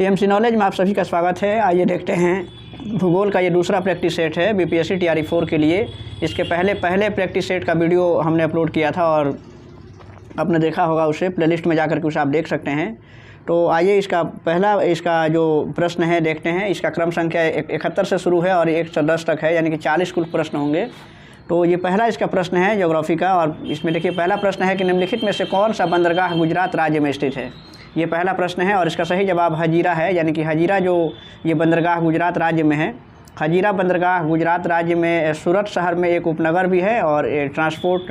TMC knowledge में आप सभी का स्वागत है। आइए देखते हैं भूगोल का ये दूसरा प्रैक्टिस सेट है बीपीएससी टीआरई 4 के लिए। इसके पहले प्रैक्टिस सेट का वीडियो हमने अपलोड किया था और आपने देखा होगा, उसे प्लेलिस्ट में जाकर के उसे आप देख सकते हैं। तो आइए इसका जो प्रश्न है देखते हैं। इसका क्रम संख्या 71 से शुरू है और 110 तक है, यानी कि 40 कुल प्रश्न होंगे। तो ये पहला इसका प्रश्न है ज्योग्राफी का, और इसमें देखिए पहला प्रश्न है कि निम्नलिखित में से कौन सा बंदरगाह गुजरात राज्य में स्थित है। ये पहला प्रश्न है और इसका सही जवाब हजीरा है, यानी कि हजीरा जो ये बंदरगाह गुजरात राज्य में है। हजीरा बंदरगाह गुजरात राज्य में सूरत शहर में एक उपनगर भी है और ट्रांसपोर्ट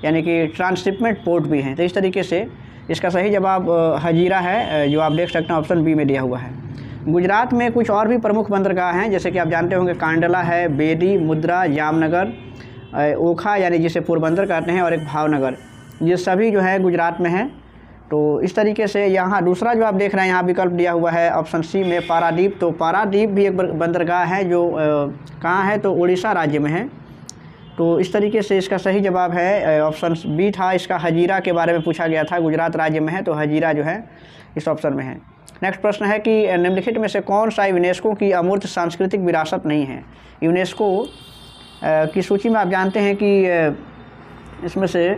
यानी कि ट्रांसशिपमेंट पोर्ट भी है। तो इस तरीके से इसका सही जवाब हजीरा है, जो आप देख सकते हैं ऑप्शन बी में दिया हुआ है। गुजरात में कुछ और भी प्रमुख बंदरगाह हैं, जैसे कि आप जानते होंगे कांडला है, बेदी, मुद्रा, जामनगर, ओखा यानी जिसे पोरबंदर कहते हैं, और एक भावनगर। ये सभी जो है गुजरात में हैं। तो इस तरीके से यहाँ दूसरा जो आप देख रहे हैं यहाँ विकल्प दिया हुआ है ऑप्शन सी में पारादीप। तो पारादीप भी एक बंदरगाह है जो कहाँ है, तो उड़ीसा राज्य में है। तो इस तरीके से इसका सही जवाब है ऑप्शन बी था। इसका हजीरा के बारे में पूछा गया था, गुजरात राज्य में है, तो हजीरा जो है इस ऑप्शन में है। नेक्स्ट प्रश्न है कि निम्नलिखित में से कौन सा यूनेस्को की अमूर्त सांस्कृतिक विरासत नहीं है। यूनेस्को की सूची में आप जानते हैं कि इसमें से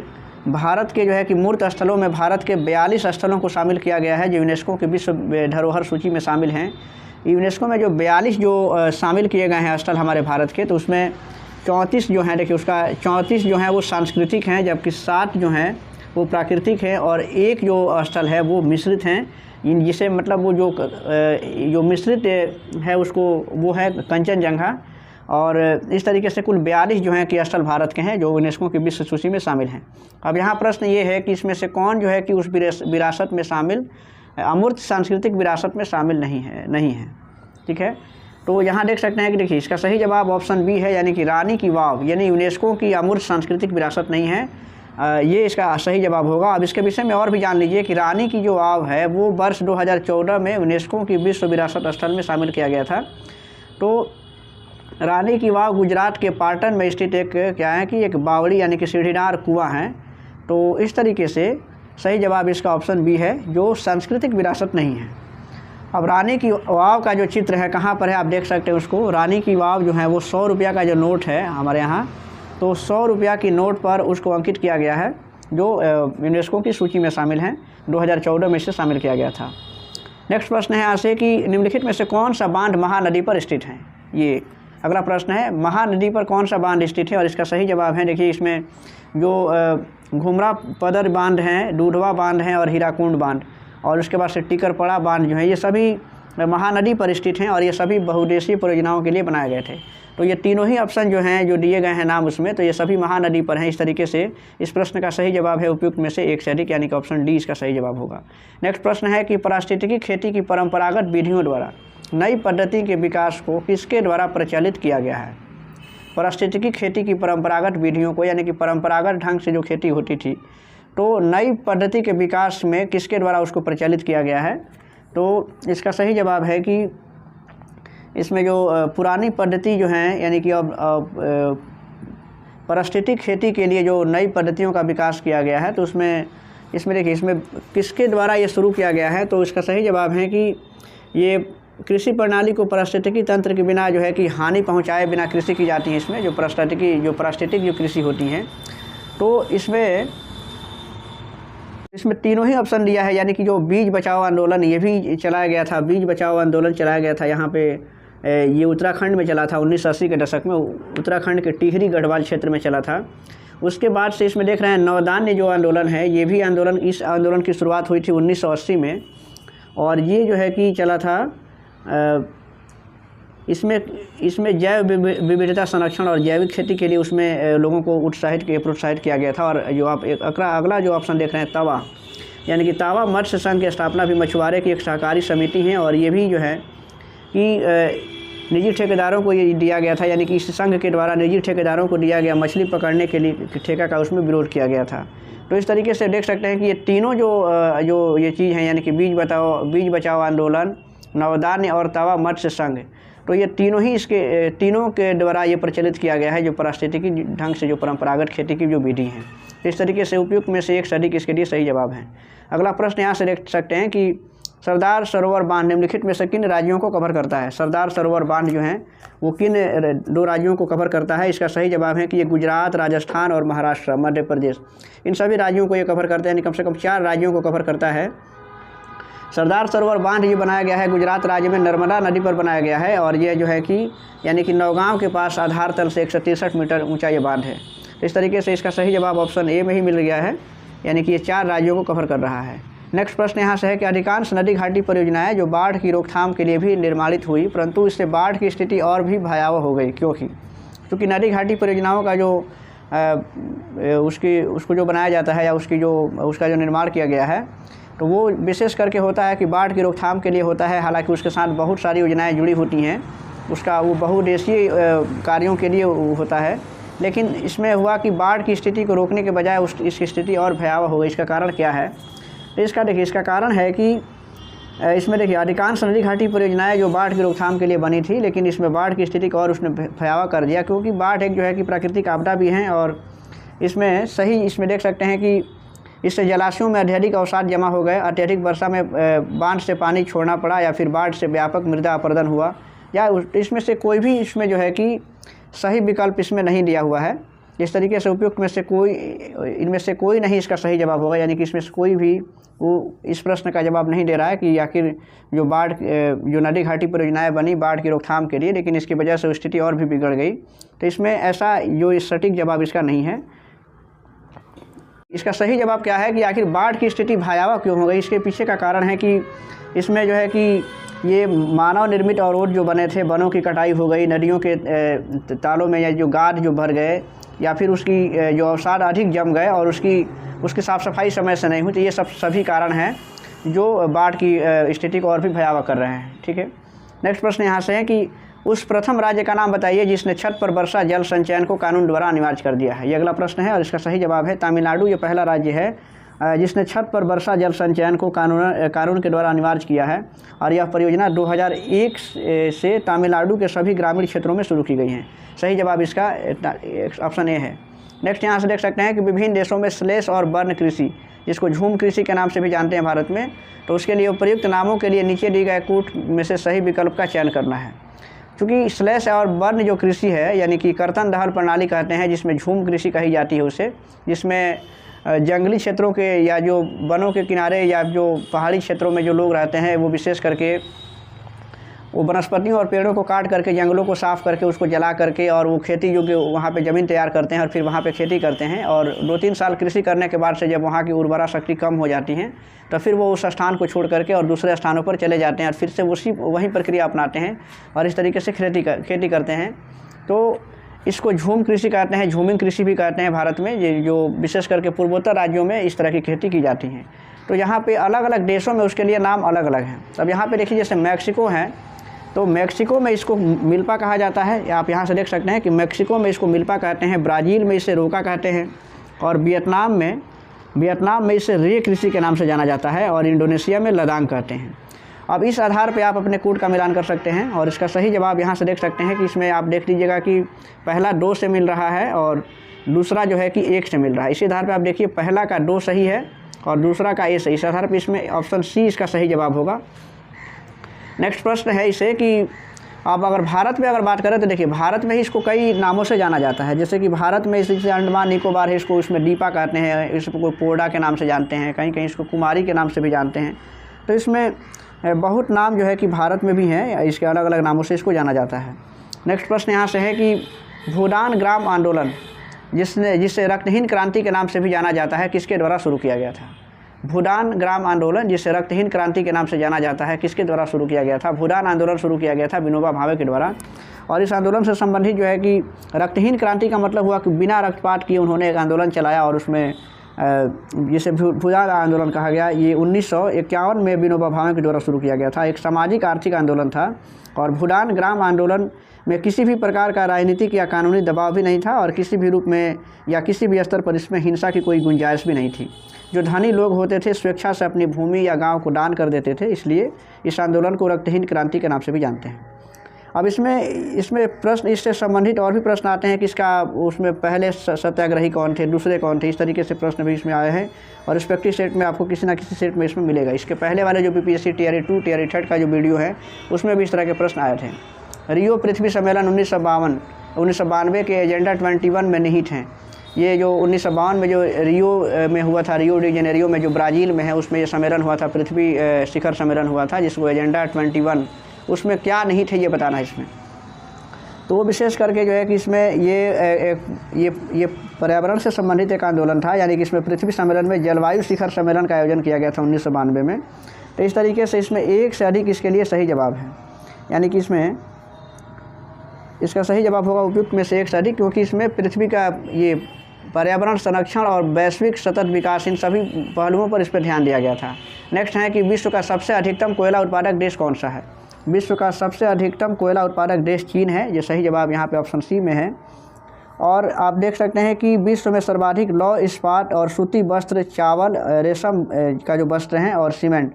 भारत के जो है कि मूर्त स्थलों में भारत के 42 स्थलों को शामिल किया गया है जो यूनेस्को की विश्व धरोहर सूची में शामिल हैं। यूनेस्को में जो 42 जो शामिल किए गए हैं स्थल हमारे भारत के, तो उसमें 34 जो हैं, देखिए उसका 34 जो हैं वो सांस्कृतिक हैं, जबकि 7 जो हैं वो प्राकृतिक हैं और एक जो स्थल है वो मिश्रित हैं। जिसे मतलब वो जो मिश्रित है उसको वो है कंचनजंगा। और इस तरीके से कुल 42 जो हैं कि स्थल भारत के हैं जो यूनेस्को की विश्व सूची में शामिल हैं। अब यहाँ प्रश्न ये है कि इसमें से कौन जो है कि उस विरासत में शामिल अमूर्त सांस्कृतिक विरासत में शामिल नहीं है। ठीक है, तो यहाँ देख सकते हैं कि देखिए इसका सही जवाब ऑप्शन बी है, यानी कि रानी की वाव यानी यूनेस्को की अमूर्त सांस्कृतिक विरासत नहीं है। ये इसका सही जवाब होगा। अब इसके विषय में और भी जान लीजिए कि रानी की जो वाव है वो वर्ष 2014 में यूनेस्को की विश्व विरासत स्थल में शामिल किया गया था। तो रानी की वाव गुजरात के पाटन में स्थित एक क्या है कि एक बावड़ी यानी कि सीढ़ीदार कुआं है। तो इस तरीके से सही जवाब इसका ऑप्शन बी है, जो सांस्कृतिक विरासत नहीं है। अब रानी की वाव का जो चित्र है कहाँ पर है आप देख सकते हैं उसको। रानी की वाव जो है वो 100 रुपया का जो नोट है हमारे यहाँ, तो 100 रुपया की नोट पर उसको अंकित किया गया है, जो यूनेस्को की सूची में शामिल हैं। 2014 में इसे शामिल किया गया था। नेक्स्ट प्रश्न है यहाँ से कि निम्नलिखित में से कौन सा बांध महानदी पर स्थित है। ये अगला प्रश्न है, महानदी पर कौन सा बांध स्थित है, और इसका सही जवाब है देखिए इसमें जो घुमरा पदर बांध हैं, दूधवा बांध हैं और हीराकुंड बांध, और उसके बाद से टिकरपड़ा बांध जो है ये सभी महानदी पर स्थित हैं और ये सभी बहुउद्देशीय परियोजनाओं के लिए बनाए गए थे। तो ये तीनों ही ऑप्शन जो हैं जो दिए गए हैं नाम उसमें, तो ये सभी महानदी पर हैं। इस तरीके से इस प्रश्न का सही जवाब है उपयुक्त में से एक से अधिक, यानी कि ऑप्शन डी इसका सही जवाब होगा। नेक्स्ट प्रश्न है कि पारिस्थितिकी खेती की परंपरागत विधियों द्वारा नई पद्धति के विकास को किसके द्वारा प्रचलित किया गया है। पारिस्थितिकी खेती की परंपरागत विधियों को, यानी कि परंपरागत ढंग से जो खेती होती थी, तो नई पद्धति के विकास में किसके द्वारा उसको प्रचलित किया गया है। तो इसका सही जवाब है कि इसमें जो पुरानी पद्धति जो हैं, यानी कि अब पारिस्थितिक खेती के लिए जो नई पद्धतियों का विकास किया गया है, तो इसमें देखिए इसमें किसके द्वारा ये शुरू किया गया है। तो इसका सही जवाब है कि ये कृषि प्रणाली को पारिस्थितिकी तंत्र के बिना जो है कि हानि पहुंचाए बिना कृषि की जाती है। इसमें जो पारिस्थितिक जो कृषि होती हैं, तो इसमें तीनों ही ऑप्शन दिया है, यानी कि जो बीज बचाओ आंदोलन ये भी चलाया गया था। बीज बचाओ आंदोलन चलाया गया था यहाँ पे, ये उत्तराखंड में चला था 1980 के दशक में, उत्तराखंड के टिहरी गढ़वाल क्षेत्र में चला था। उसके बाद से इसमें देख रहे हैं नवधान्य जो आंदोलन है, ये भी आंदोलन, इस आंदोलन की शुरुआत हुई थी 1980 में, और ये जो है कि चला था इसमें जैव विविधता संरक्षण और जैविक खेती के लिए उसमें लोगों को प्रोत्साहित किया गया था। और जो आप अगला जो ऑप्शन देख रहे हैं तावा, यानी कि तावा मत्स्य संघ की स्थापना भी मछुआरे की एक सहकारी समिति है, और ये भी जो है कि निजी ठेकेदारों को ये दिया गया था, यानी कि इस संघ के द्वारा निजी ठेकेदारों को दिया गया मछली पकड़ने के लिए ठेका का उसमें विरोध किया गया था। तो इस तरीके से देख सकते हैं कि ये तीनों जो ये चीज़ हैं, यानी कि बीज बचाओ आंदोलन, नवधान्य और तावा मत्स्य संघ, तो ये तीनों के द्वारा ये प्रचलित किया गया है जो पारिस्थितिकी ढंग से जो परंपरागत खेती की जो विधि है। इस तरीके से उपयुक्त में से एक सटीक इसके लिए सही जवाब है। अगला प्रश्न यहाँ से देख सकते हैं कि सरदार सरोवर बांध निम्नलिखित में से किन राज्यों को कवर करता है? सरदार सरोवर बांध जो है वो किन 2 राज्यों को कवर करता है? इसका सही जवाब है कि ये गुजरात, राजस्थान और महाराष्ट्र, मध्य प्रदेश, इन सभी राज्यों को ये कवर करते हैं, यानी कम से कम 4 राज्यों को कवर करता है। सरदार सरोवर बांध ये बनाया गया है गुजरात राज्य में नर्मदा नदी पर बनाया गया है, और ये जो है कि यानी कि नौगांव के पास आधार तल से 163 मीटर ऊंचा ये बांध है। इस तरीके से इसका सही जवाब ऑप्शन ए में ही मिल गया है, यानी कि ये 4 राज्यों को कवर कर रहा है। नेक्स्ट प्रश्न यहाँ से है कि अधिकांश नदी घाटी परियोजनाएं जो बाढ़ की रोकथाम के लिए भी निर्माणित हुई, परंतु इससे बाढ़ की स्थिति और भी भयावह हो गई, क्योंकि नदी घाटी परियोजनाओं का जो उसको जो बनाया जाता है या उसका जो निर्माण किया गया है, तो वो विशेष करके होता है कि बाढ़ की रोकथाम के लिए होता है। हालांकि उसके साथ बहुत सारी योजनाएं जुड़ी होती हैं, वो बहुउद्देशीय कार्यों के लिए होता है, लेकिन इसमें हुआ कि बाढ़ की स्थिति को रोकने के बजाय इसकी स्थिति और भयावह हो गई। इसका कारण क्या है? तो इसका कारण है कि इसमें देखिए अधिकांश नदी घाटी परियोजनाएं जो बाढ़ की रोकथाम के लिए बनी थी, लेकिन इसमें बाढ़ की स्थिति को और उसने भयावह कर दिया, क्योंकि बाढ़ एक जो है कि प्राकृतिक आपदा भी है, और इसमें देख सकते हैं कि इससे जलाशयों में अत्यधिक अवसाद जमा हो गए, अत्यधिक वर्षा में बांध से पानी छोड़ना पड़ा, या फिर बाढ़ से व्यापक मृदा अपरदन हुआ, या इसमें से कोई भी इसमें जो है कि सही विकल्प इसमें नहीं दिया हुआ है। इस तरीके से उपयुक्त में से इनमें से कोई नहीं इसका सही जवाब होगा, यानी कि इसमें से कोई भी वो इस प्रश्न का जवाब नहीं दे रहा है कि आखिर जो नदी घाटी परियोजनाएं बनी बाढ़ की रोकथाम के लिए, लेकिन इसकी वजह से स्थिति और भी बिगड़ गई। तो इसमें ऐसा जो सटीक जवाब इसका नहीं है। इसका सही जवाब क्या है कि आखिर बाढ़ की स्थिति भयावह क्यों हो गई? इसके पीछे का कारण है कि इसमें जो है कि ये मानव निर्मित अवरोध जो बने थे, वनों की कटाई हो गई, नदियों के तालों में या जो गाद जो भर गए, या फिर उसकी जो अवसाद अधिक जम गए और उसकी साफ़ सफाई समय से नहीं हुई। तो ये सभी कारण हैं जो बाढ़ की स्थिति को और भी भयावह कर रहे हैं। ठीक है, नेक्स्ट प्रश्न यहाँ से है कि उस प्रथम राज्य का नाम बताइए जिसने छत पर वर्षा जल संचयन को कानून द्वारा अनिवार्य कर दिया है। ये अगला प्रश्न है और इसका सही जवाब है तमिलनाडु। ये पहला राज्य है जिसने छत पर वर्षा जल संचयन को कानून के द्वारा अनिवार्य किया है, और यह परियोजना 2001 से तमिलनाडु के सभी ग्रामीण क्षेत्रों में शुरू की गई है। सही जवाब इसका ऑप्शन ए है। नेक्स्ट यहाँ से देख सकते हैं कि विभिन्न देशों में स्लेश और बर्न कृषि, जिसको झूम कृषि के नाम से भी जानते हैं भारत में, तो उसके लिए उपयुक्त नामों के लिए नीचे दी गए कूट में से सही विकल्प का चयन करना है। क्योंकि स्लेश और बर्न जो कृषि है, यानी कि कर्तन दहल प्रणाली कहते हैं, जिसमें झूम कृषि कही जाती है उसे, जिसमें जंगली क्षेत्रों के या जो वनों के किनारे या जो पहाड़ी क्षेत्रों में जो लोग रहते हैं, वो विशेष करके वो वनस्पतियों और पेड़ों को काट करके, जंगलों को साफ़ करके, उसको जला करके, और वो खेती योग्य वहाँ पे ज़मीन तैयार करते हैं और फिर वहाँ पे खेती करते हैं। और 2-3 साल कृषि करने के बाद से जब वहाँ की उर्वरा शक्ति कम हो जाती है, तो फिर वो उस स्थान को छोड़ करके और दूसरे स्थानों पर चले जाते हैं और फिर से वही प्रक्रिया अपनाते हैं और इस तरीके से खेती करते हैं। तो इसको झूम कृषि कहते हैं, झूमिंग कृषि भी कहते हैं भारत में, ये जो विशेष करके पूर्वोत्तर राज्यों में इस तरह की खेती की जाती है। तो यहाँ पे अलग अलग देशों में उसके लिए नाम अलग अलग हैं। अब यहाँ पे देखिए जैसे मैक्सिको है, तो मैक्सिको में इसको मिल्पा कहा जाता है। आप यहाँ से देख सकते हैं कि मैक्सिको में इसको मिल्पा कहते हैं, ब्राज़ील में इसे रोका कहते हैं, और वियतनाम में इसे रे कृषि के नाम से जाना जाता है, और इंडोनेशिया में लदांग कहते हैं। अब इस आधार पे आप अपने कोड का मिलान कर सकते हैं, और इसका सही जवाब यहाँ से देख सकते हैं कि इसमें आप देख लीजिएगा कि पहला 2 से मिल रहा है और दूसरा जो है कि 1 से मिल रहा है। इसी आधार पे आप देखिए पहला का 2 सही है और दूसरा का ए सही। इस आधार पे इसमें ऑप्शन सी इसका सही जवाब होगा। नेक्स्ट प्रश्न है इसे कि आप अगर भारत में बात करें तो देखिए भारत में ही इसको कई नामों से जाना जाता है। जैसे कि भारत में इसे अंडमान निकोबार है, इसको इसमें दीपा कहते हैं, इसको पोर्डा के नाम से जानते हैं, कहीं कहीं इसको कुमारी के नाम से भी जानते हैं। तो इसमें बहुत नाम जो है कि भारत में भी हैं, इसके अलग अलग नामों से इसको जाना जाता है। नेक्स्ट प्रश्न यहाँ से है कि भूदान ग्राम आंदोलन जिसे रक्तहीन क्रांति के नाम से भी जाना जाता है, किसके द्वारा शुरू किया गया था? भूदान ग्राम आंदोलन जिसे रक्तहीन क्रांति के नाम से जाना जाता है, किसके द्वारा शुरू किया गया था? भूदान आंदोलन शुरू किया गया था विनोबा भावे के द्वारा। और इस आंदोलन से संबंधित जो है कि रक्तहीन क्रांति का मतलब हुआ कि बिना रक्तपात किए उन्होंने एक आंदोलन चलाया, और उसमें जिसे भूदान आंदोलन कहा गया, ये 1951 में विनोबा भावे के द्वारा शुरू किया गया था। एक सामाजिक आर्थिक आंदोलन था, और भूदान ग्राम आंदोलन में किसी भी प्रकार का राजनीतिक या कानूनी दबाव भी नहीं था, और किसी भी रूप में या किसी भी स्तर पर इसमें हिंसा की कोई गुंजाइश भी नहीं थी। जो धनी लोग होते थे स्वेच्छा से अपनी भूमि या गांव को दान कर देते थे, इसलिए इस आंदोलन को रक्तहीन क्रांति के नाम से भी जानते हैं। अब इसमें प्रश्न इससे संबंधित और भी प्रश्न आते हैं कि इसका उसमें पहले सत्याग्रही कौन थे, दूसरे कौन थे, इस तरीके से प्रश्न भी इसमें आए हैं और रिस्पेक्टिव सेट में आपको किसी ना किसी सेट में इसमें मिलेगा। इसके पहले वाले जो बीपीएससी टीआरई 2 टीआरई 3 का जो वीडियो है उसमें भी इस तरह के प्रश्न आए थे। रियो पृथ्वी सम्मेलन 1992 के एजेंडा 21 में निहित हैं। ये जो 1952 में जो रियो में हुआ था, रियो डी जेनेरियो में जो ब्राज़ील में है, उसमें ये सम्मेलन हुआ था, पृथ्वी शिखर सम्मेलन हुआ था जिसको एजेंडा 21, उसमें क्या नहीं थे ये बताना है इसमें। तो वो विशेष करके जो है कि इसमें ये पर्यावरण से संबंधित एक आंदोलन था, यानी कि इसमें पृथ्वी सम्मेलन में जलवायु शिखर सम्मेलन का आयोजन किया गया था 1992 में। तो इस तरीके से इसमें एक से अधिक इसके लिए सही जवाब है, यानी कि इसमें इसका सही जवाब होगा उपयुक्त में से एक से अधिक, क्योंकि इसमें पृथ्वी का ये पर्यावरण संरक्षण और वैश्विक सतत विकास, इन सभी पहलुओं पर इस पर ध्यान दिया गया था। नेक्स्ट है कि विश्व का सबसे अधिकतम कोयला उत्पादक देश कौन सा है। विश्व का सबसे अधिकतम कोयला उत्पादक देश चीन है, ये सही जवाब यहाँ पे ऑप्शन सी में है। और आप देख सकते हैं कि विश्व में सर्वाधिक लौह इस्पात और सूती वस्त्र, चावल, रेशम का जो वस्त्र हैं और सीमेंट,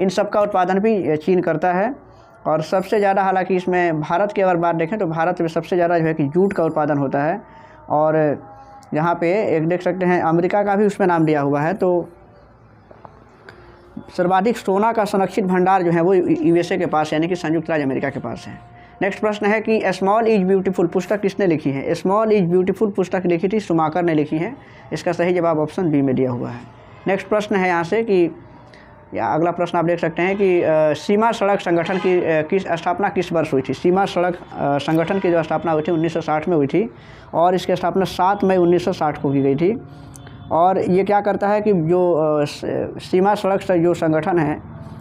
इन सब का उत्पादन भी चीन करता है। और सबसे ज़्यादा, हालांकि इसमें भारत की अगर बात देखें तो भारत में सबसे ज़्यादा जो है कि जूट का उत्पादन होता है। और यहाँ पे एक देख सकते हैं अमेरिका का भी उसमें नाम दिया हुआ है। तो सर्वाधिक सोना का संरक्षित भंडार जो है वो यूएसए के पास, यानी कि संयुक्त राज्य अमेरिका के पास है। नेक्स्ट प्रश्न है कि स्मॉल इज ब्यूटीफुल पुस्तक किसने लिखी है। स्मॉल इज ब्यूटीफुल पुस्तक लिखी थी शुमाकर ने लिखी है। इसका सही जवाब ऑप्शन बी में दिया हुआ है। नेक्स्ट प्रश्न है यहाँ से कि अगला प्रश्न आप देख सकते हैं कि सीमा सड़क संगठन की स्थापना किस वर्ष हुई थी। सीमा सड़क संगठन की जो स्थापना हुई थी 1960 में हुई थी और इसकी स्थापना 7 मई 1960 को की गई थी। और ये क्या करता है कि जो सीमा सड़क जो संगठन है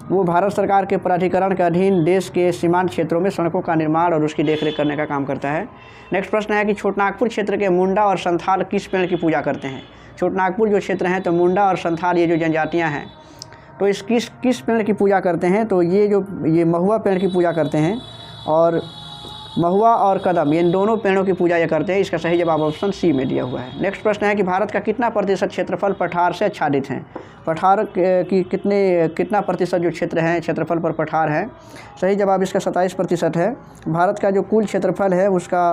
वो भारत सरकार के प्राधिकरण के अधीन देश के सीमांत क्षेत्रों में सड़कों का निर्माण और उसकी देखरेख करने का काम करता है। नेक्स्ट प्रश्न है कि छोटनागपुर क्षेत्र के मुंडा और संथाल किस पेड़ की पूजा करते हैं। छोटनागपुर जो क्षेत्र हैं तो मुंडा और संथाल ये जो जनजातियाँ हैं तो इस किस पेड़ की पूजा करते हैं, तो ये महुआ पेड़ की पूजा करते हैं। और महुआ और कदम, इन दोनों पेड़ों की पूजा ये करते हैं। इसका सही जवाब ऑप्शन सी में दिया हुआ है। नेक्स्ट प्रश्न है कि भारत का कितना प्रतिशत क्षेत्रफल पठार से आच्छादित है। पठार की कितना प्रतिशत जो क्षेत्र है क्षेत्रफल पर पठार है। सही जवाब इसका 27% है। भारत का जो कुल क्षेत्रफल है उसका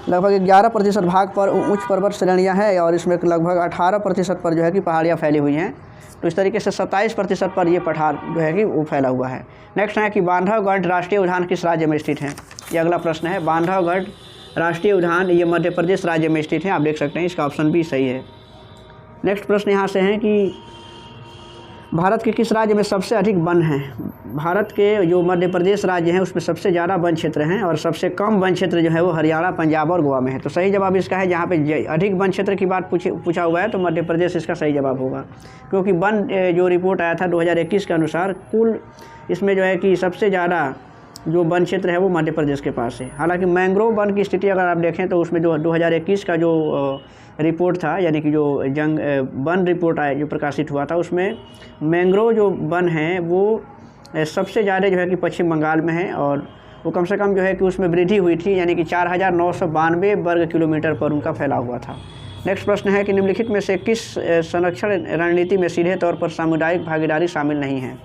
लगभग 11% भाग पर उच्च पर्वत श्रेणियाँ हैं और इसमें लगभग 18% पर जो है कि पहाड़ियाँ फैली हुई हैं। तो इस तरीके से 27% पर ये पठार जो है कि वो फैला हुआ है। नेक्स्ट है कि बांधवगढ़ राष्ट्रीय उद्यान किस राज्य में स्थित है। ये अगला प्रश्न है। बांधवगढ़ राष्ट्रीय उद्यान ये मध्य प्रदेश राज्य में स्थित है, आप देख सकते हैं। इसका ऑप्शन भी सही है। नेक्स्ट प्रश्न यहाँ से है कि भारत के किस राज्य में सबसे अधिक वन हैं। भारत के जो मध्य प्रदेश राज्य हैं उसमें सबसे ज़्यादा वन क्षेत्र हैं और सबसे कम वन क्षेत्र जो है वो हरियाणा, पंजाब और गोवा में है। तो सही जवाब इसका है, जहाँ पे अधिक वन क्षेत्र की बात पूछा हुआ है तो मध्य प्रदेश इसका सही जवाब होगा, क्योंकि वन जो रिपोर्ट आया था 2021 के अनुसार कुल इसमें जो है कि सबसे ज़्यादा जो वन क्षेत्र है वो मध्य प्रदेश के पास है। हालांकि मैंग्रोव वन की स्थिति अगर आप देखें तो उसमें जो 2021 का जो रिपोर्ट था, यानी कि जो वन रिपोर्ट आया जो प्रकाशित हुआ था, उसमें मैंग्रोव जो वन है वो सबसे ज़्यादा जो है कि पश्चिम बंगाल में है और वो कम से कम जो है कि उसमें वृद्धि हुई थी, यानी कि 4992 वर्ग किलोमीटर पर उनका फैला हुआ था। नेक्स्ट प्रश्न है कि निम्नलिखित में से किस संरक्षण रणनीति में सीधे तौर पर सामुदायिक भागीदारी शामिल नहीं है।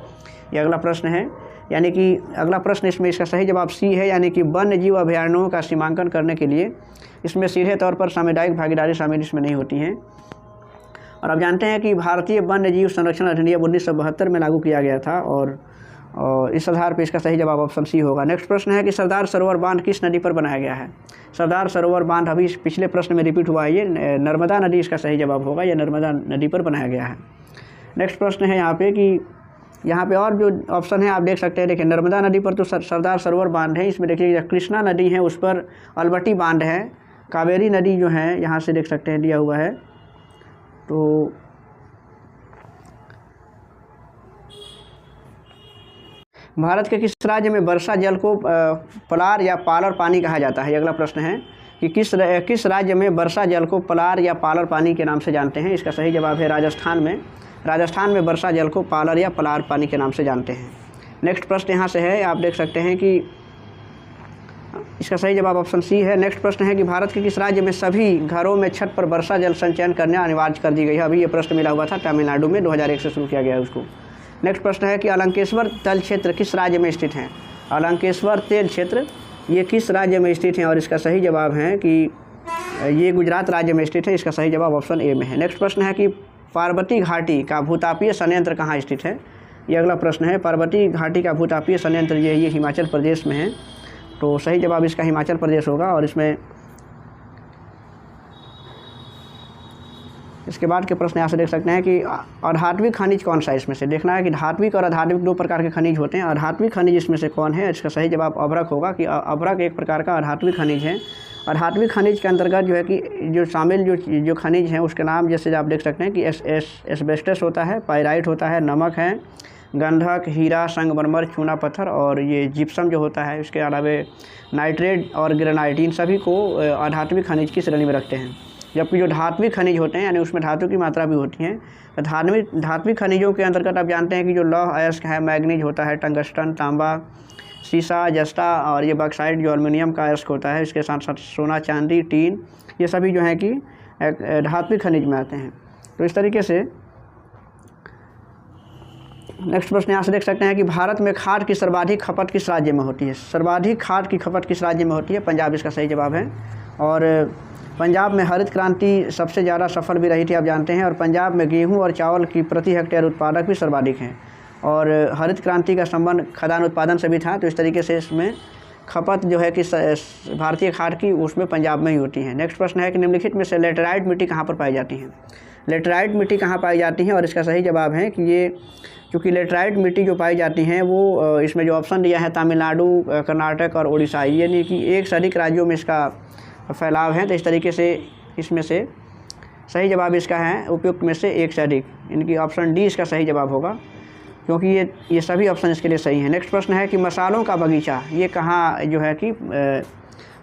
ये अगला प्रश्न है, यानी कि अगला प्रश्न इसमें इसका सही जवाब सी है, यानी कि वन्य जीव अभयारण्यों का सीमांकन करने के लिए इसमें सीधे तौर पर सामुदायिक भागीदारी शामिल इसमें नहीं होती हैं। और आप जानते हैं कि भारतीय वन्य जीव संरक्षण अधिनियम 1972 में लागू किया गया था और इस आधार पर इसका सही जवाब ऑप्शन सी होगा। नेक्स्ट प्रश्न है कि सरदार सरोवर बांध किस नदी पर बनाया गया है। सरदार सरोवर बांध अभी पिछले प्रश्न में रिपीट हुआ है, ये नर्मदा नदी इसका सही जवाब होगा, ये नर्मदा नदी पर बनाया गया है। नेक्स्ट प्रश्न है यहाँ पे कि यहाँ पे और जो ऑप्शन है आप देख सकते हैं। देखिए नर्मदा नदी पर तो सरदार सरोवर बांध है, इसमें देखिए कृष्णा नदी है उस पर अलबटी बांध है, कावेरी नदी जो है यहाँ से देख सकते हैं दिया हुआ है। तो भारत के किस राज्य में वर्षा जल को पलार या पालर पानी कहा जाता है। अगला प्रश्न है कि किस राज्य में वर्षा जल को पलार या पालर पानी के नाम से जानते हैं। इसका सही जवाब है राजस्थान में। राजस्थान में वर्षा जल को पालर या पलार पानी के नाम से जानते हैं। नेक्स्ट प्रश्न यहाँ से है, आप देख सकते हैं कि इसका सही जवाब ऑप्शन सी है। नेक्स्ट प्रश्न है कि भारत के किस राज्य में सभी घरों में छत पर वर्षा जल संचयन करने अनिवार्य कर दी गई है। अभी ये प्रश्न मिला हुआ था तमिलनाडु में, 2001 से शुरू किया गया है उसको। नेक्स्ट प्रश्न है कि अलंकेश्वर तल क्षेत्र किस राज्य में स्थित है। अलंकेश्वर तेल क्षेत्र ये किस राज्य में स्थित है? और इसका सही जवाब है कि ये गुजरात राज्य में स्थित है। इसका सही जवाब ऑप्शन ए में है। नेक्स्ट प्रश्न है कि पार्वती घाटी का भूतापीय संयंत्र कहाँ स्थित है? ये अगला प्रश्न है। पार्वती घाटी का भूतापीय संयंत्र ये हिमाचल प्रदेश में है। तो सही जवाब इसका हिमाचल प्रदेश होगा। और इसके बाद के प्रश्न यहाँ से देख सकते हैं कि अधात्विक खनिज कौन सा इसमें से? देखना है कि धात्विक और अधात्विक दो प्रकार के खनिज होते हैं। अधात्विक खनिज इसमें से कौन है? इसका सही जवाब अभ्रक होगा कि अभ्रक एक प्रकार का अधात्विक खनिज है। अधात्विक खनिज के अंतर्गत जो है कि जो शामिल जो खनिज हैं उसके नाम जैसे आप देख सकते हैं कि एस्बेस्टस होता है, पाइराइट होता है, नमक है, गंधक, हीरा, संगमरमर, चूना पत्थर और ये जिप्सम जो होता है। इसके अलावा नाइट्रेट और ग्रेनाइट, इन सभी को अधात्विक खनिज की श्रेणी में रखते हैं। जबकि जो धात्विक खनिज होते हैं यानी उसमें धातु की मात्रा भी होती है। तो धात्विक खनिजों के अंतर्गत आप जानते हैं कि जो लौह अयस्क है, मैग्नीज होता है, टंगस्टन, तांबा, सीसा, जस्ता और ये बॉक्साइट जो एल्युमिनियम का अयस्क होता है। इसके साथ साथ सोना, चांदी, टीन, ये सभी जो है कि धात्विक खनिज में आते हैं। तो इस तरीके से नेक्स्ट प्रश्न यहाँ से देख सकते हैं कि भारत में खाद की सर्वाधिक खपत किस राज्य में होती है? सर्वाधिक खाद की खपत किस राज्य में होती है? पंजाब इसका सही जवाब है। और पंजाब में हरित क्रांति सबसे ज़्यादा सफल भी रही थी, आप जानते हैं। और पंजाब में गेहूं और चावल की प्रति हेक्टेयर उत्पादक भी सर्वाधिक हैं। और हरित क्रांति का संबंध खदान उत्पादन से भी था। तो इस तरीके से इसमें खपत जो है कि भारतीय खाद की उसमें पंजाब में ही होती है। नेक्स्ट प्रश्न है कि निम्नलिखित में से लेटराइट मिट्टी कहाँ पर पाई जाती है? लेटराइट मिट्टी कहाँ पाई जाती है? और इसका सही जवाब है कि ये क्योंकि लेटराइट मिट्टी जो पाई जाती हैं वो इसमें जो ऑप्शन दिया है तमिलनाडु, कर्नाटक और उड़ीसा, यानी कि एक से अधिक राज्यों में इसका फैलाव है। तो इस तरीके से इसमें से सही जवाब इसका है उपयुक्त में से एक से अधिक, इनकी ऑप्शन डी इसका सही जवाब होगा क्योंकि ये सभी ऑप्शन इसके लिए सही हैं। नेक्स्ट प्रश्न है कि मसालों का बगीचा ये कहाँ जो है कि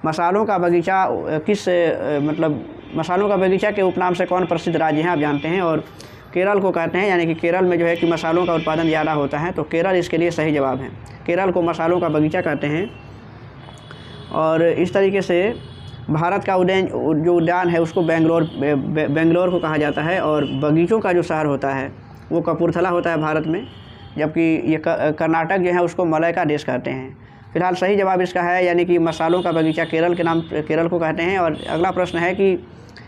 मसालों का बगीचा किस मतलब मसालों का बगीचा के उपनाम से कौन प्रसिद्ध राज्य हैं? आप जानते हैं। और केरल को कहते हैं, यानी कि केरल में जो है कि मसालों का उत्पादन ज़्यादा होता है। तो केरल इसके लिए सही जवाब है। केरल को मसालों का बगीचा कहते हैं। और इस तरीके से भारत का जो उद्यान है उसको बेंगलोर को कहा जाता है। और बगीचों का जो शहर होता है वो कपूरथला होता है भारत में। जबकि ये कर्नाटक जो है उसको मलय का देश कहते हैं। फिलहाल सही जवाब इसका है, यानी कि मसालों का बगीचा केरल को कहते हैं। और अगला प्रश्न है कि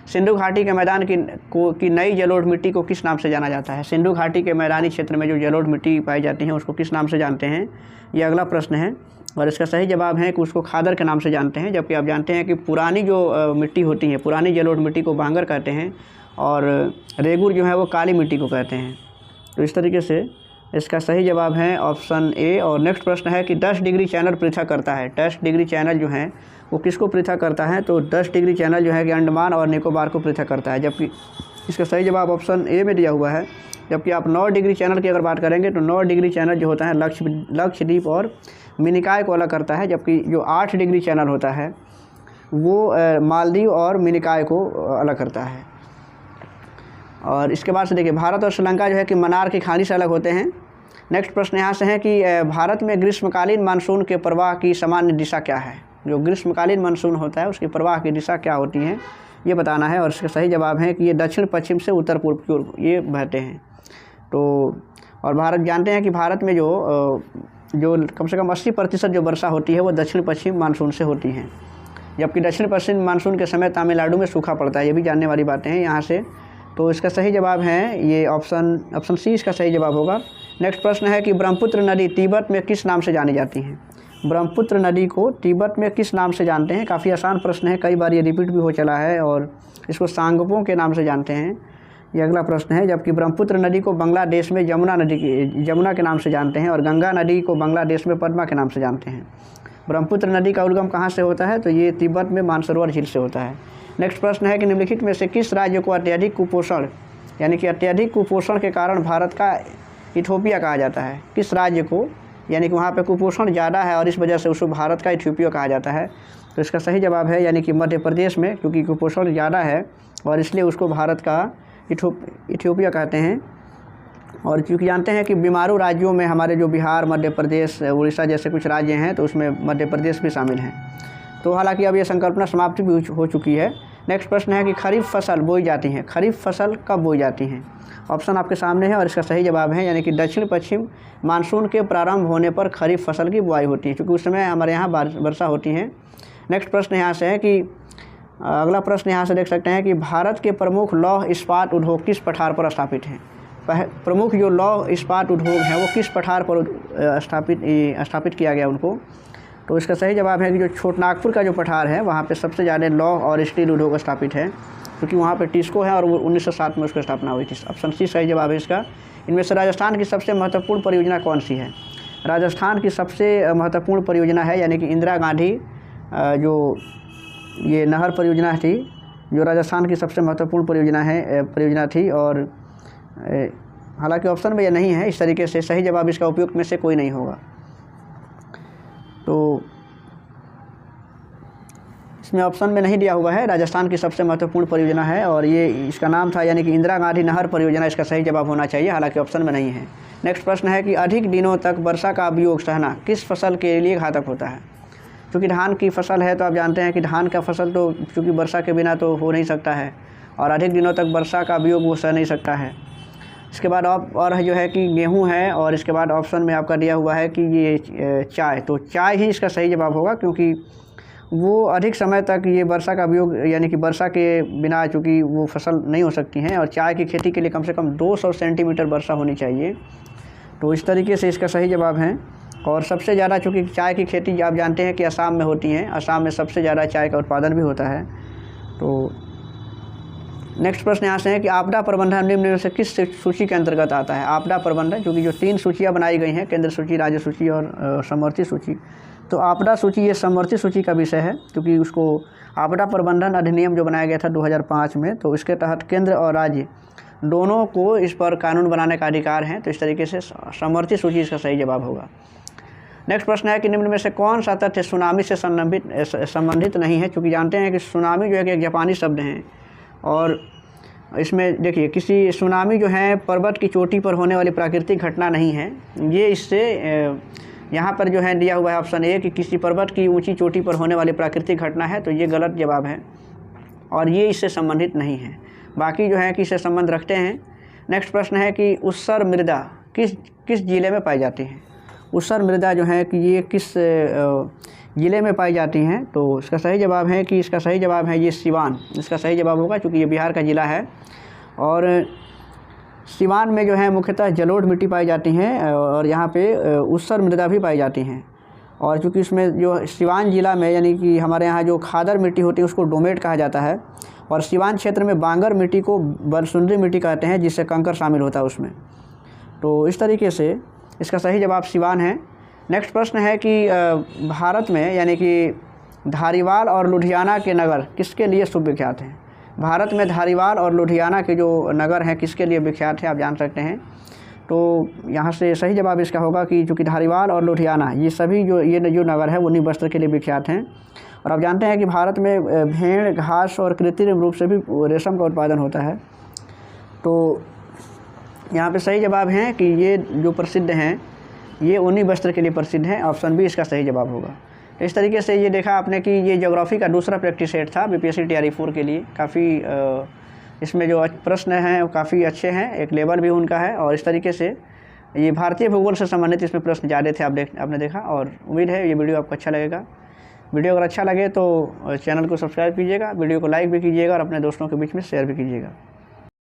सिंधु घाटी के मैदान की नई जलोढ़ मिट्टी को किस नाम से जाना जाता है? सिंधु घाटी के मैदानी क्षेत्र में जो जलोढ़ मिट्टी पाई जाती है उसको किस नाम से जानते हैं? ये अगला प्रश्न है। और इसका सही जवाब है कि उसको खादर के नाम से जानते हैं। जबकि आप जानते हैं कि पुरानी जो मिट्टी होती है, पुरानी जलोढ़ मिट्टी को बांगर कहते हैं। और रेगुर जो है वो काली मिट्टी को कहते हैं। तो इस तरीके से इसका सही जवाब है ऑप्शन ए। और नेक्स्ट प्रश्न है कि 10 डिग्री चैनल पृथक करता है। 10 डिग्री चैनल जो है वो किसको पृथक करता है? तो 10 डिग्री चैनल जो है कि अंडमान और निकोबार को पृथक करता है। जबकि इसका सही जवाब ऑप्शन ए में दिया हुआ है। जबकि आप 9 डिग्री चैनल की अगर बात करेंगे तो 9 डिग्री चैनल जो होता है लक्षद्वीप और मिनिकॉय को अलग करता है। जबकि जो 8 डिग्री चैनल होता है वो मालदीव और मिनिकॉय को अलग करता है। और इसके बाद से देखिए भारत और श्रीलंका जो है कि मनार की खाड़ी से अलग होते हैं। नेक्स्ट प्रश्न यहाँ से है कि भारत में ग्रीष्मकालीन मानसून के प्रवाह की सामान्य दिशा क्या है? जो ग्रीष्मकालीन मानसून होता है उसकी प्रवाह की दिशा क्या होती है ये बताना है। और इसका सही जवाब है कि ये दक्षिण पश्चिम से उत्तर पूर्व की ओर ये बहते हैं। तो और भारत जानते हैं कि भारत में जो कम से कम 80% जो वर्षा होती है वो दक्षिण पश्चिम मानसून से होती है। जबकि दक्षिण पश्चिम मानसून के समय तमिलनाडु में सूखा पड़ता है। ये भी जानने वाली बातें हैं यहाँ से। तो इसका सही जवाब है ये ऑप्शन सी इसका सही जवाब होगा। नेक्स्ट प्रश्न है कि ब्रह्मपुत्र नदी तिब्बत में किस नाम से जानी जाती है? ब्रह्मपुत्र नदी को तिब्बत में किस नाम से जानते हैं? काफ़ी आसान प्रश्न है, कई बार ये रिपीट भी हो चला है। और इसको सांगपो के नाम से जानते हैं, ये अगला प्रश्न है। जबकि ब्रह्मपुत्र नदी को बांग्लादेश में जमुना के नाम से जानते हैं। और गंगा नदी को बांग्लादेश में पद्मा के नाम से जानते हैं। ब्रह्मपुत्र नदी का उद्गम कहाँ से होता है? तो ये तिब्बत में मानसरोवर झील से होता है। नेक्स्ट प्रश्न है कि निम्नलिखित में से किस राज्य को अत्यधिक कुपोषण यानी कि अत्यधिक कुपोषण के कारण भारत का इथोपिया कहा जाता है? किस राज्य को, यानी कि वहाँ पे कुपोषण ज़्यादा है और इस वजह से उसको भारत का इथोपिया कहा जाता है? तो इसका सही जवाब है यानी कि मध्य प्रदेश में, क्योंकि कुपोषण ज़्यादा है और इसलिए उसको भारत का इथोपिया कहते हैं। और क्योंकि जानते हैं कि बीमारू राज्यों में हमारे जो बिहार, मध्य प्रदेश, उड़ीसा जैसे कुछ राज्य हैं तो उसमें मध्य प्रदेश भी शामिल हैं। तो हालांकि अब ये संकल्पना समाप्ति भी हो चुकी है। नेक्स्ट प्रश्न है कि खरीफ फसल बोई जाती हैं, खरीफ फसल कब बोई जाती हैं? ऑप्शन आपके सामने है और इसका सही जवाब है यानी कि दक्षिण पश्चिम मानसून के प्रारंभ होने पर खरीफ फसल की बुआई होती है, क्योंकि उस समय हमारे यहाँ वर्षा होती है। नेक्स्ट प्रश्न यहाँ से है कि अगला प्रश्न यहाँ से देख सकते हैं कि भारत के प्रमुख लौह इस्पात उद्योग किस पठार पर स्थापित हैं? प्रमुख जो लौह इस्पात उद्योग हैं वो किस पठार पर स्थापित किया गया उनको? तो इसका सही जवाब है कि जो छोटनागपुर का जो पठार है वहाँ पे सबसे ज़्यादा लौह और स्टील उद्योग स्थापित है, क्योंकि वहाँ पे टिस्को है और 1907 में उसकी स्थापना हुई थी। ऑप्शन सी सही जवाब है इसका। इनमें से राजस्थान की सबसे महत्वपूर्ण परियोजना कौन सी है? राजस्थान की सबसे महत्वपूर्ण परियोजना है यानी कि इंदिरा गांधी जो ये नहर परियोजना थी, जो राजस्थान की सबसे महत्वपूर्ण परियोजना थी। और हालांकि ऑप्शन में यह नहीं है, इस तरीके से सही जवाब इसका उपयुक्त में से कोई नहीं होगा। तो इसमें ऑप्शन में नहीं दिया हुआ है, राजस्थान की सबसे महत्वपूर्ण परियोजना है और ये इसका नाम था यानी कि इंदिरा गांधी नहर परियोजना, इसका सही जवाब होना चाहिए, हालांकि ऑप्शन में नहीं है। नेक्स्ट प्रश्न है कि अधिक दिनों तक वर्षा का अभियोग सहना किस फसल के लिए घातक होता है? क्योंकि धान की फसल है तो आप जानते हैं कि धान का फसल तो चूँकि वर्षा के बिना तो हो नहीं सकता है और अधिक दिनों तक वर्षा का अभियोग वो सह नहीं सकता है। इसके बाद और जो है कि गेहूं है और इसके बाद ऑप्शन में आपका दिया हुआ है कि ये चाय, तो चाय ही इसका सही जवाब होगा, क्योंकि वो अधिक समय तक ये वर्षा का अभियोग यानी कि वर्षा के बिना चूँकि वो फसल नहीं हो सकती हैं और चाय की खेती के लिए कम से कम 200 सेंटीमीटर वर्षा होनी चाहिए। तो इस तरीके से इसका सही जवाब है। और सबसे ज़्यादा चूँकि चाय की खेती आप जानते हैं कि असम में होती हैं, असम में सबसे ज़्यादा चाय का उत्पादन भी होता है। तो नेक्स्ट प्रश्न यहाँ से है कि आपदा प्रबंधन निम्न में से किस सूची के अंतर्गत आता है? आपदा प्रबंधन, क्योंकि जो 3 सूचियाँ बनाई गई हैं, केंद्र सूची, राज्य सूची और समवर्ती सूची, तो आपदा सूची ये समवर्ती सूची का विषय है, क्योंकि उसको आपदा प्रबंधन अधिनियम जो बनाया गया था 2005 में, तो इसके तहत केंद्र और राज्य दोनों को इस पर कानून बनाने का अधिकार है। तो इस तरीके से समवर्ती सूची इसका सही जवाब होगा। नेक्स्ट प्रश्न है कि निम्न में से कौन सा तथ्य सुनामी से संबंधित नहीं है? क्योंकि जानते हैं कि सुनामी जो है कि एक जापानी शब्द है और इसमें देखिए किसी सुनामी जो है पर्वत की चोटी पर होने वाली प्राकृतिक घटना नहीं है। ये इससे यहाँ पर जो है दिया हुआ है ऑप्शन ए कि किसी पर्वत की ऊंची चोटी पर होने वाली प्राकृतिक घटना है, तो ये गलत जवाब है और ये इससे संबंधित नहीं है। बाकी जो है कि इससे संबंध रखते हैं। नेक्स्ट प्रश्न है कि उस्सर मृदा किस जिले में पाई जाती है? उस्सर मृदा जो है कि ये किस ज़िले में पाई जाती हैं? तो इसका सही जवाब है कि इसका सही जवाब है ये सिवान, इसका सही जवाब होगा, क्योंकि ये बिहार का ज़िला है। और सिवान में जो है मुख्यतः जलोढ़ मिट्टी पाई जाती हैं और यहाँ पे उस्सर मृदा भी पाई जाती हैं। और चूँकि इसमें जो सिवान ज़िला में यानी कि हमारे यहाँ जो खादर मिट्टी होती है उसको डोमेट कहा जाता है और सिवान क्षेत्र में बांगर मिट्टी को बरसुंदरी मिट्टी कहते हैं, जिससे कंकर शामिल होता है उसमें। तो इस तरीके से इसका सही जवाब सिवान है। नेक्स्ट प्रश्न है कि भारत में यानी कि धारीवाल और लुधियाना के नगर किसके लिए सुविख्यात हैं? भारत में धारीवाल और लुधियाना के जो नगर हैं किसके लिए विख्यात है, आप जान सकते हैं। तो यहाँ से सही जवाब इसका होगा कि चूँकि धारीवाल और लुधियाना ये सभी जो नगर है वो ऊनी वस्त्र के लिए विख्यात हैं। और आप जानते हैं कि भारत में भेड़, घास और कृत्रिम रूप से भी रेशम का उत्पादन होता है। तो यहाँ पे सही जवाब है कि ये जो प्रसिद्ध हैं ये ऊनी वस्त्र के लिए प्रसिद्ध है। ऑप्शन बी इसका सही जवाब होगा। तो इस तरीके से ये देखा आपने कि ये ज्योग्राफी का दूसरा प्रैक्टिस सेट था बीपीएससी टीआरई 4 के लिए। काफ़ी इसमें जो प्रश्न हैं वो काफ़ी अच्छे हैं, एक लेवल भी उनका है और इस तरीके से ये भारतीय भूगोल से संबंधित इसमें प्रश्न ज़्यादा थे आपने देखा। और उम्मीद है ये वीडियो आपको अच्छा लगेगा। वीडियो अगर अच्छा लगे तो चैनल को सब्सक्राइब कीजिएगा, वीडियो को लाइक भी कीजिएगा और अपने दोस्तों के बीच में शेयर भी कीजिएगा।